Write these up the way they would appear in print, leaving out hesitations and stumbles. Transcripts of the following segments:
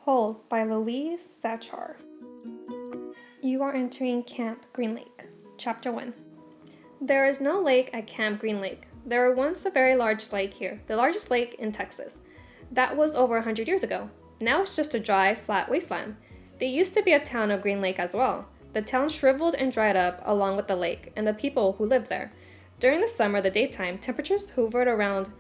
Holes by Louise Sachar. You are entering Camp Green Lake. Chapter 1. There is no lake at Camp Green Lake. There was once a very large lake here, the largest lake in Texas. That was over 100 years ago. Now it's just a dry, flat wasteland. There used to be a town of Green Lake as well. The town shriveled and dried up along with the lake and the people who lived there. During the summer, the daytime, temperatures hovered around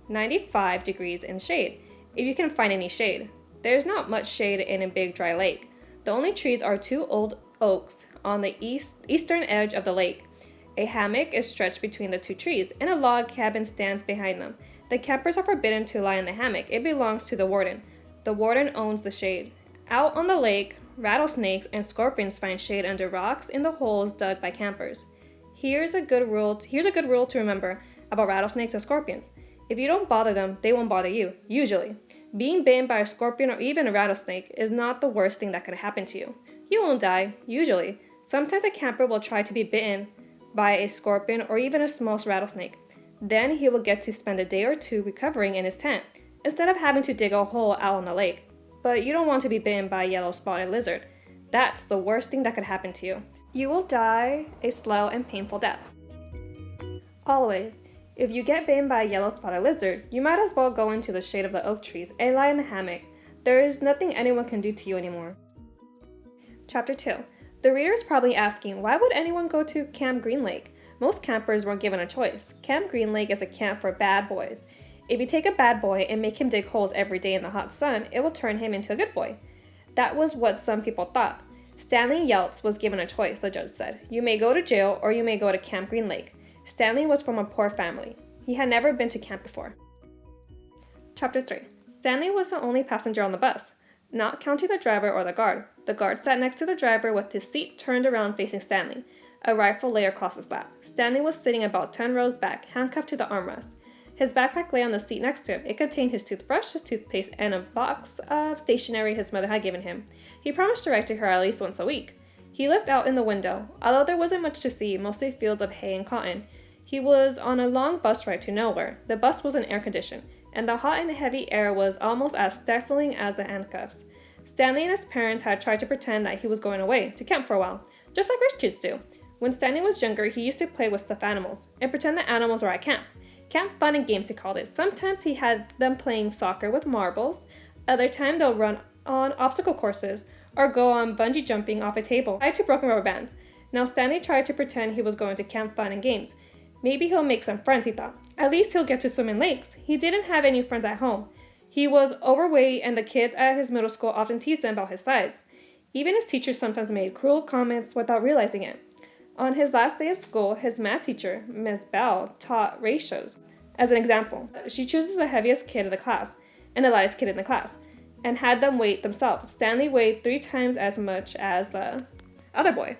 95 degrees in shade, if you can find any shade. There's not much shade in a big dry lake. The only trees are two old oaks on the eastern edge of the lake. A hammock is stretched between the two trees, and a log cabin stands behind them. The campers are forbidden to lie in the hammock. It belongs to the warden. The warden owns the shade. Out on the lake, rattlesnakes and scorpions find shade under rocks in the holes dug by campers. Here's a good rule to remember about rattlesnakes and scorpions. If you don't bother them, they won't bother you, usually. Being bitten by a scorpion or even a rattlesnake is not the worst thing that could happen to you. You won't die, usually. Sometimes a camper will try to be bitten by a scorpion or even a small rattlesnake. Then he will get to spend a day or two recovering in his tent, instead of having to dig a hole out on the lake. But you don't want to be bitten by a yellow spotted lizard. That's the worst thing that could happen to you. You will die a slow and painful death. Always. If you get bitten by a yellow spotted lizard, you might as well go into the shade of the oak trees and lie in the hammock. There is nothing anyone can do to you anymore. Chapter 2. The reader is probably asking, why would anyone go to Camp Green Lake? Most campers weren't given a choice. Camp Green Lake is a camp for bad boys. If you take a bad boy and make him dig holes every day in the hot sun, it will turn him into a good boy. That was what some people thought. Stanley Yelts was given a choice, the judge said. You may go to jail or you may go to Camp Green Lake. Stanley was from a poor family. He had never been to camp before. Chapter 3. Stanley was the only passenger on the bus, not counting the driver or the guard. The guard sat next to the driver with his seat turned around facing Stanley. A rifle lay across his lap. Stanley was sitting about 10 rows back, handcuffed to the armrest. His backpack lay on the seat next to him. It contained his toothbrush, his toothpaste, and a box of stationery his mother had given him. He promised to write to her at least once a week. He looked out in the window. Although there wasn't much to see, mostly fields of hay and cotton, he was on a long bus ride to nowhere. The bus wasn't air-conditioned, and the hot and heavy air was almost as stifling as the handcuffs. Stanley and his parents had tried to pretend that he was going away to camp for a while, just like rich kids do. When Stanley was younger, he used to play with stuffed animals and pretend the animals were at camp. Camp fun and games, he called it. Sometimes he had them playing soccer with marbles. Other time they'll run on obstacle courses or go on bungee jumping off a table tied to broken rubber bands. Now Stanley tried to pretend he was going to camp fun and games. Maybe he'll make some friends, he thought. At least he'll get to swim in lakes. He didn't have any friends at home. He was overweight, and the kids at his middle school often teased him about his size. Even his teachers sometimes made cruel comments without realizing it. On his last day of school, his math teacher, Miss Bell, taught ratios. As an example, she chooses the heaviest kid in the class and the lightest kid in the class, and had them weigh themselves. Stanley weighed 3 times as much as the other boy.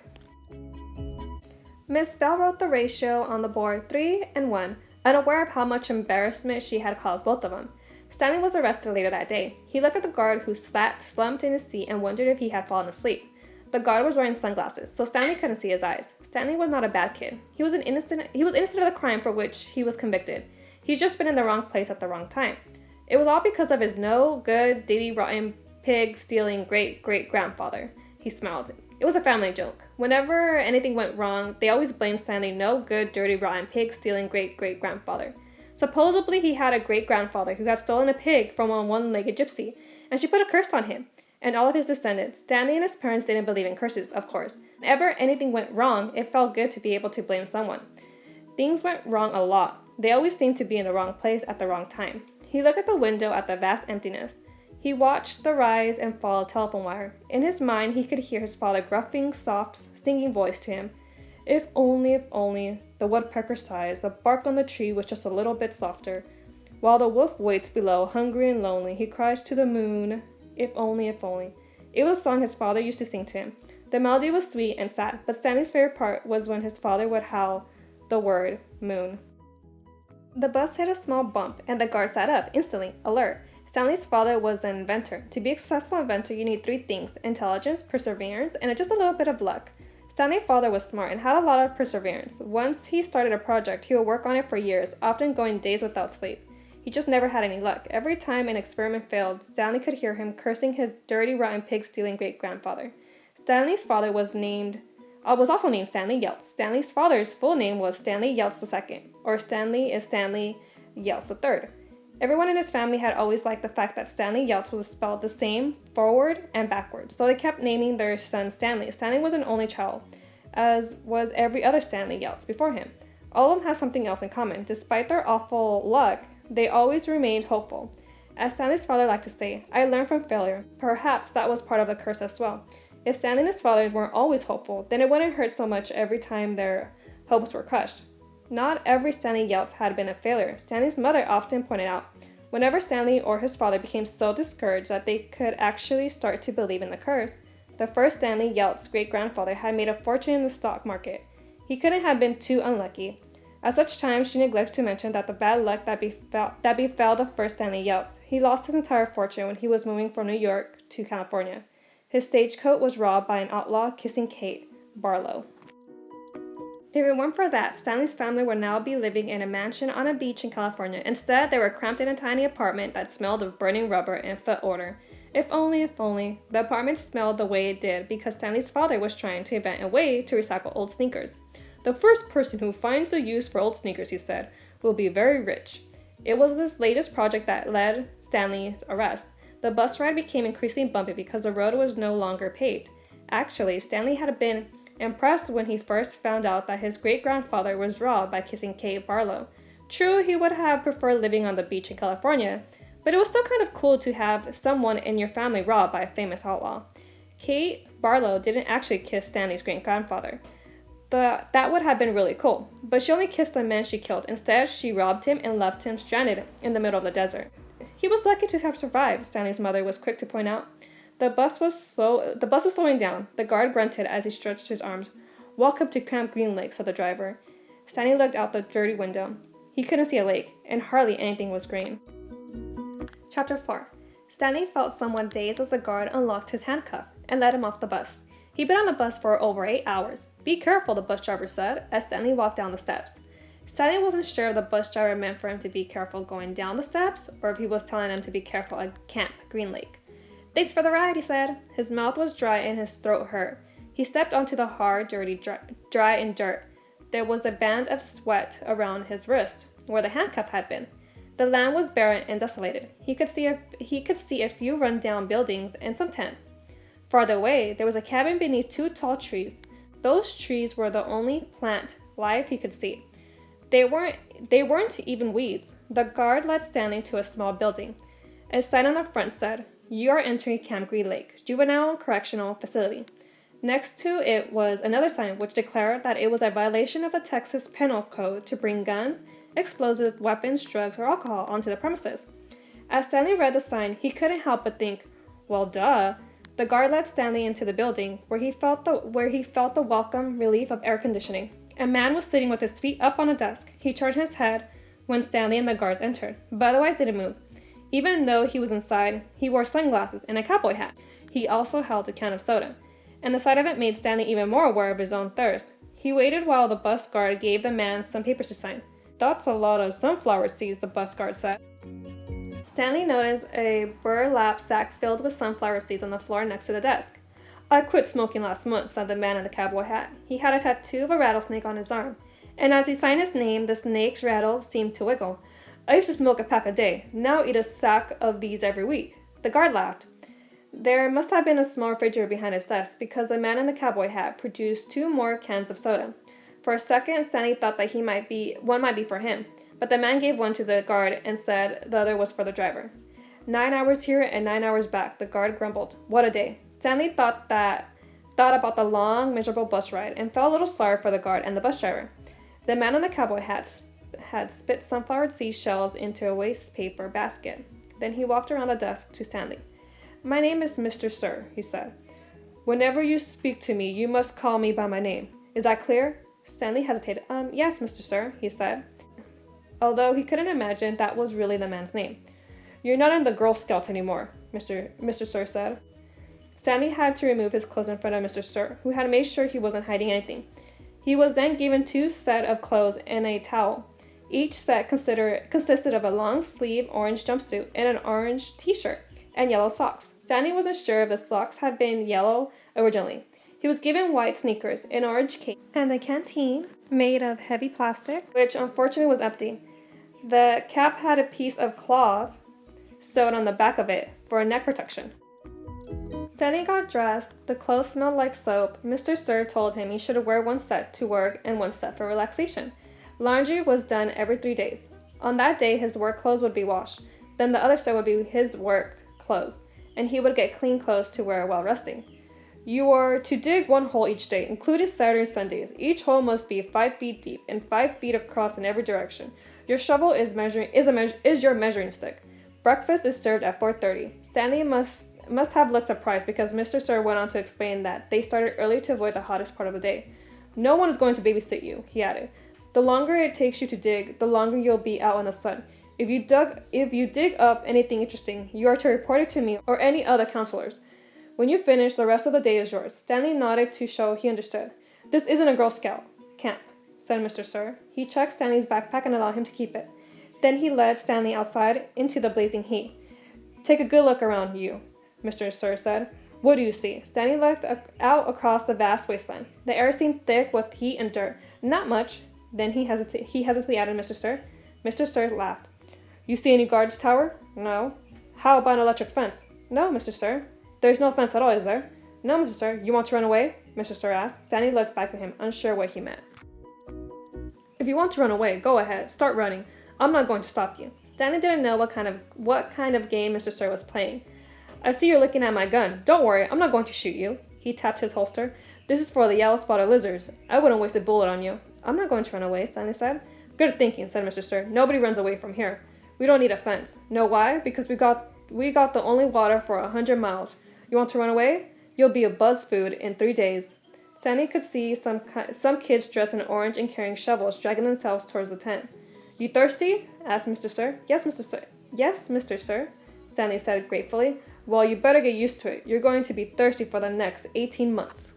Miss Bell wrote the ratio on the board 3 and 1, unaware of how much embarrassment she had caused both of them. Stanley was arrested later that day. He looked at the guard who sat slumped in his seat and wondered if he had fallen asleep. The guard was wearing sunglasses, so Stanley couldn't see his eyes. Stanley was not a bad kid. He was innocent of the crime for which he was convicted. He's just been in the wrong place at the wrong time. It was all because of his no good, diddy rotten, pig-stealing great-great-grandfather. He smiled. It was a family joke. Whenever anything went wrong, they always blamed Stanley no good, dirty, rotten, pig-stealing great-great-grandfather. Supposedly, he had a great-grandfather who had stolen a pig from a one-legged gypsy, and she put a curse on him and all of his descendants. Stanley and his parents didn't believe in curses, of course. Whenever anything went wrong, it felt good to be able to blame someone. Things went wrong a lot. They always seemed to be in the wrong place at the wrong time. He looked at the window at the vast emptiness. He watched the rise and fall of telephone wire. In his mind, he could hear his father gruffing, soft, singing voice to him. If only, the woodpecker sighs, the bark on the tree was just a little bit softer. While the wolf waits below, hungry and lonely, he cries to the moon, if only. It was a song his father used to sing to him. The melody was sweet and sad, but Stanley's favorite part was when his father would howl the word moon. The bus hit a small bump, and the guard sat up, instantly, alert. Stanley's father was an inventor. To be a successful inventor, you need 3 things: intelligence, perseverance, and just a little bit of luck. Stanley's father was smart and had a lot of perseverance. Once he started a project, he would work on it for years, often going days without sleep. He just never had any luck. Every time an experiment failed, Stanley could hear him cursing his dirty, rotten, pig-stealing great-grandfather. Stanley's father was also named Stanley Yelts. Stanley's father's full name was Stanley Yelts II, or Stanley Yelts III. Everyone in his family had always liked the fact that Stanley Yelts was spelled the same forward and backwards, so they kept naming their son Stanley. Stanley was an only child, as was every other Stanley Yelts before him. All of them had something else in common. Despite their awful luck, they always remained hopeful. As Stanley's father liked to say, "I learned from failure." Perhaps that was part of the curse as well. If Stanley and his father weren't always hopeful, then it wouldn't hurt so much every time their hopes were crushed. Not every Stanley Yelts had been a failure. Stanley's mother often pointed out, whenever Stanley or his father became so discouraged that they could actually start to believe in the curse, the first Stanley Yelts' great-grandfather had made a fortune in the stock market. He couldn't have been too unlucky. At such times, she neglected to mention that the bad luck that befell the first Stanley Yelts. He lost his entire fortune when he was moving from New York to California. His stagecoach was robbed by an outlaw kissing Kate Barlow. If it weren't for that, Stanley's family would now be living in a mansion on a beach in California. Instead, they were cramped in a tiny apartment that smelled of burning rubber and foot odor. If only, the apartment smelled the way it did because Stanley's father was trying to invent a way to recycle old sneakers. "The first person who finds the use for old sneakers," he said, "will be very rich." It was this latest project that led Stanley's arrest. The bus ride became increasingly bumpy because the road was no longer paved. Actually, Stanley had been impressed when he first found out that his great-grandfather was robbed by kissing Kate Barlow. True, he would have preferred living on the beach in California, but it was still kind of cool to have someone in your family robbed by a famous outlaw. Kate Barlow didn't actually kiss Stanley's great-grandfather. That would have been really cool, but she only kissed the man she killed. Instead, she robbed him and left him stranded in the middle of the desert. He was lucky to have survived, Stanley's mother was quick to point out. The bus was slowing down. The guard grunted as he stretched his arms. "Welcome to Camp Green Lake," said the driver. Stanley looked out the dirty window. He couldn't see a lake, and hardly anything was green. Chapter 4. Stanley felt somewhat dazed as the guard unlocked his handcuff and let him off the bus. He'd been on the bus for over 8 hours. "Be careful," the bus driver said, as Stanley walked down the steps. Stanley wasn't sure if the bus driver meant for him to be careful going down the steps, or if he was telling him to be careful at Camp Green Lake. "Thanks for the ride," he said. His mouth was dry and his throat hurt. He stepped onto the hard, dirty, dry and dirt. There was a band of sweat around his wrist, where the handcuff had been. The land was barren and desolated. He could see a few run-down buildings and some tents. Farther away, there was a cabin beneath 2 tall trees. Those trees were the only plant life he could see. They weren't even weeds. The guard led Stanley to a small building. A sign on the front said, "You are entering Camp Green Lake, Juvenile Correctional Facility." Next to it was another sign which declared that it was a violation of the Texas Penal Code to bring guns, explosive weapons, drugs, or alcohol onto the premises. As Stanley read the sign, he couldn't help but think, well, duh. The guard led Stanley into the building, where he felt the welcome relief of air conditioning. A man was sitting with his feet up on a desk. He turned his head when Stanley and the guards entered, but otherwise didn't move. Even though he was inside, he wore sunglasses and a cowboy hat. He also held a can of soda, and the sight of it made Stanley even more aware of his own thirst. He waited while the bus guard gave the man some papers to sign. "That's a lot of sunflower seeds," the bus guard said. Stanley noticed a burlap sack filled with sunflower seeds on the floor next to the desk. "I quit smoking last month," said the man in the cowboy hat. He had a tattoo of a rattlesnake on his arm, and as he signed his name, the snake's rattle seemed to wiggle. "I used to smoke a pack a day. Now eat a sack of these every week." The guard laughed. There must have been a small refrigerator behind his desk, because the man in the cowboy hat produced 2 more cans of soda. For a second, Stanley thought that one might be for him, but the man gave one to the guard and said the other was for the driver. 9 hours here and 9 hours back, the guard grumbled. What a day. Stanley thought about the long, miserable bus ride and felt a little sorry for the guard and the bus driver. The man in the cowboy hat had spit sunflower seed shells into a waste paper basket. Then he walked around the desk to Stanley. "My name is Mr. Sir," he said. "Whenever you speak to me, you must call me by my name. Is that clear?" Stanley hesitated. Yes, Mr. Sir," he said, although he couldn't imagine that was really the man's name. "You're not in the Girl Scouts anymore," Mr. Sir said. Stanley had to remove his clothes in front of Mr. Sir, who had made sure he wasn't hiding anything. He was then given 2 sets of clothes and a towel. Each set consisted of a long-sleeve orange jumpsuit and an orange t-shirt and yellow socks. Stanley wasn't sure if the socks had been yellow originally. He was given white sneakers, an orange cape, and a canteen made of heavy plastic, which unfortunately was empty. The cap had a piece of cloth sewed on the back of it for neck protection. Stanley got dressed. The clothes smelled like soap. Mr. Sir told him he should wear one set to work and one set for relaxation. Laundry was done every 3 days. On that day, his work clothes would be washed. Then the other set would be his work clothes, and he would get clean clothes to wear while resting. You are to dig 1 hole each day, including Saturday and Sundays. Each hole must be 5 feet deep and 5 feet across in every direction. Your shovel is your measuring stick. Breakfast is served at 4:30. Stanley must have looked surprised because Mr. Sir went on to explain that they started early to avoid the hottest part of the day. No one is going to babysit you, he added. The longer it takes you to dig, the longer you'll be out in the sun. If you dig up anything interesting, you are to report it to me or any other counselors. When you finish, the rest of the day is yours. Stanley nodded to show he understood. This isn't a Girl Scout camp, said Mr. Sir. He checked Stanley's backpack and allowed him to keep it. Then he led Stanley outside into the blazing heat. Take a good look around you, Mr. Sir said. What do you see? Stanley looked out across the vast wasteland. The air seemed thick with heat and dirt. Not much. Then he hesitantly added, Mr. Sir. Mr. Sir laughed. You see any guards tower? No. How about an electric fence? No, Mr. Sir. There's no fence at all, is there? No, Mr. Sir. You want to run away? Mr. Sir asked. Stanley looked back at him, unsure what he meant. If you want to run away, go ahead. Start running. I'm not going to stop you. Stanley didn't know what kind of game Mr. Sir was playing. I see you're looking at my gun. Don't worry, I'm not going to shoot you. He tapped his holster. This is for the yellow-spotted lizards. I wouldn't waste a bullet on you. I'm not going to run away, Stanley said. Good thinking, said Mr. Sir. Nobody runs away from here. We don't need a fence. Know why? Because we got the only water for 100 miles. You want to run away? You'll be a buzz food in 3 days. Stanley could see some kids dressed in orange and carrying shovels dragging themselves towards the tent. You thirsty? Asked Mr. Sir. Yes, Mr. Sir. Yes, Mr. Sir, Stanley said gratefully. Well, you better get used to it. You're going to be thirsty for the next 18 months.